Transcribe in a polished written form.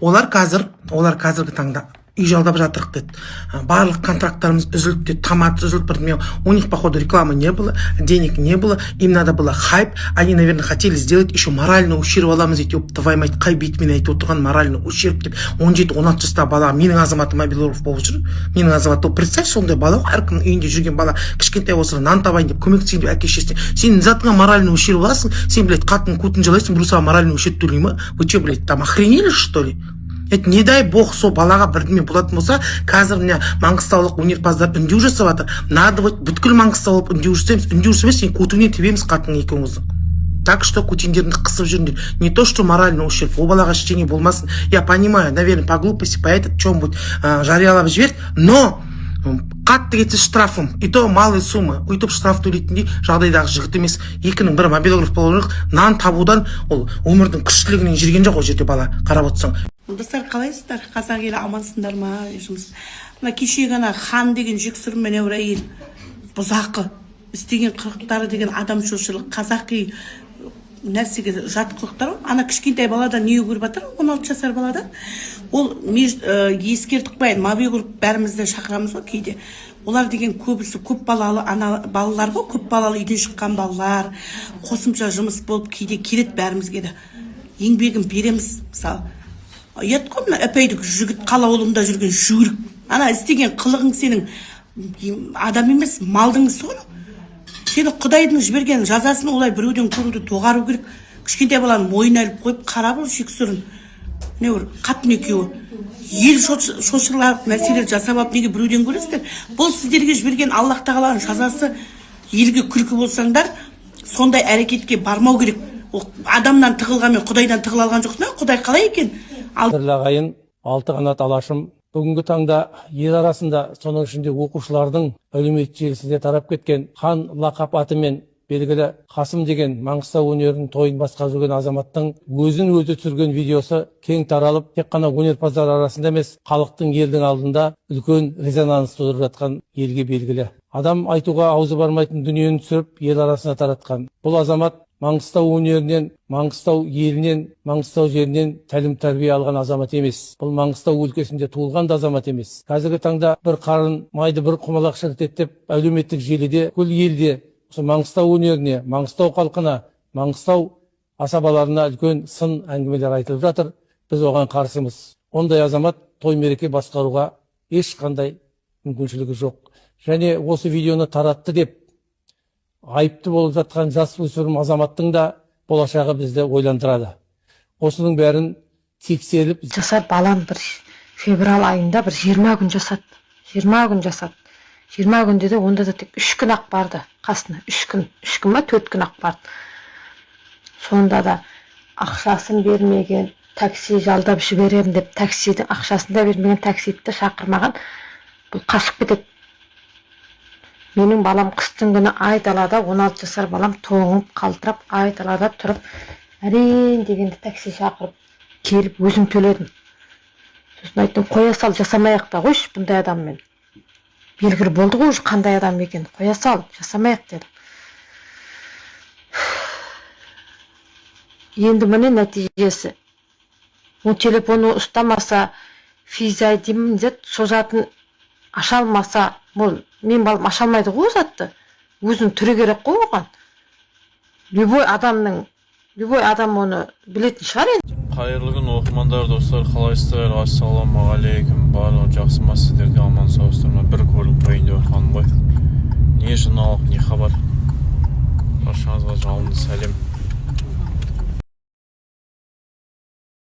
Олар қазіргі таңда үй жалдап жатырық деді. Барлық контракттарымыз үзілді деді. Томат үзілді, бірдеме. У них, походу, рекламы не было, денег не было. Им надо было хайп. Они, наверное, хотели сделать еще моральный ущерб аламыз дейді. Твайым айт, қай бетімен айтып отырған моральный ущерб деп. 17-16 жастағы бала, менің азаматым Абилоров болып жүр. Менің азаматым, представь, сондай бала, әркімнің үйінде жүрген бала, кішкентай болса нан табайын деп көмектесейін деп әке-шешесіне. Сен затыңа моральный ущерб аласың, сен, блядь, қатын көтін жалайсың, біреу саған моральный ущерб төлей ма? Вы что, блядь, там охренели, что ли? Это не дай бог сол балаға бірдеме болатын болса, қазір міне маңғыстаулық өнерпаздар үндеу жасап жатыр. Надо вот бүткіл Маңғыстау болып үндеу жасаймыз, үндеу жасамай сен көтіңнен тебеміз қатының екеуіңіздің. Так что көтендеріңді қысып жүріңдер. Не то, что моральный ущерб, ол балаға ештеңе болмасын. Я понимаю, наверное, по глупости, по этот чем-нибудь жариялап жіберді, но қатты кетсе штрафым, и то малый сумма, өйтіп штраф төлейтіндей жағдайдағы жігіт емес. Екінің бірі мобилограф болу керек, нан табудан ол өмірдің күштілігінен жүрген жоқ ол жерде бала, қарап отырсаң. Достар, қалайсыздар? Қазақ елі амансыңдар ма? Мына кеше ғана хан деген жексұрын мен әйел бұзақы істеген қылықтары деген адамшылшылық, қазақи нәрсеге жат қылықтар. Ана кішкентай баладан не көріп жатыр? 16 жасар баладан. Ол ескертіп қояйын, мобилограф бәрімізді шақырамыз ғой кейде. Олар деген көбісі көп балалы балалар ғой, көп балалы үйден шыққан балалар, қосымша жұмыс болып кейде келеді бәрімізге де. Еңбегін береміз, мысалы. Ұят қой мына әпейдік жігіт қала ауылында жүрген жүгірік. Ана істеген қылығың сенің адам емес, малдың ісі ғой. Сені Құдайдың жіберген жазасын олай біреуден көруді доғару керек. Кішкентай баланы мойын әліп қойып, қара бұл жексұрын. Не бір қатын екеуі. Ел шошырлап нәрселер жасап алып неге біреуден көресіздер? Бұл сіздерге жіберген Аллах тағаланың жазасы. Елге күлкі болсаңдар, сондай әрекетке бармау керек. Адамнан тығылғанмен Құдайдан тығыл алған жоқсың, Құдай қалай екен? Ағайын, 6 қанат алашым. Бүгінгі таңда ел арасында, соның ішінде оқушылардың әлеуметтік желісінде тарап кеткен хан лақап атымен белгілі Қасым деген Маңғыстау өнерінің тойын басқарып жүрген азаматтың өзін өзі түсірген видеосы кең таралып, тек қана өнерпаздар арасында емес, халықтың елдің алдында үлкен резонанс тудырып жатқан елге белгілі. Адам айтуға аузы бармайтын дүниені түсіріп, ел арасына таратқан. Бұл азамат Маңғыстау өнерінен, Маңғыстау елінен, Маңғыстау жерінен тәлім тәрбие алған азамат емес. Бұл Маңғыстау өлкесінде туылған да азамат емес. Қазіргі таңда бір қарын майды бір құмалақ шіртеттеп, әлеуметтік желіде, күл елде Маңғыстау өнеріне, Маңғыстау халқына, Маңғыстау асабаларына үлкен сын әңгімелер айтылып жатыр. Біз оған қарсымыз. Ондай азамат той мереке басқаруға ешқандай мүмкіншілігі жоқ. Және осы видеоны таратты деп айыпты болып жатқан жас өспірім азаматтың да болашағы бізді ойландырады. Осының бәрін тексеріп жасап балам бір февраль айында бір 20 күн жасады. 20 күн жасады. 20 күнде де онда да тек 3 күн ақ барды қасына. 3 күн ма 4 күн ақ барды. Сонда да ақшасын бермеген, такси жалдап жіберем деп таксидің ақшасын да бермеген, таксиді шақырмаған. Бұл қашып кетеді. Менің балам қыстың күні айдалада, 16 жасар балам тоңып, қалтырап, айдалада тұрып, әрен дегенде такси шақырып, келіп өзім төледім. Сосын айттым, қоя сал, жасамайық та қойшы бұндай адаммен. Белгілі болды ғой, қандай адам екен, қоя сал, жасамайық дедім. Енді міне нәтижесі. Ол телефоны ұстамаса, физай деймін деді, созатын аша алмаса, бұл мен балым аша алмайды ғой затты. Өзінің түрі керек қой оған. Любой адам оны білетін шығар енді. Қайырлы күн оқырмандар, достар, қалайсыздар? Ассалаумағалейкум. Барлығы жақсы ма, сіздерде аман саусыздар? Бір көріп қойын деп отырғаным ғой. Не жаңалық, не хабар? Баршаңызға жалынды сәлем.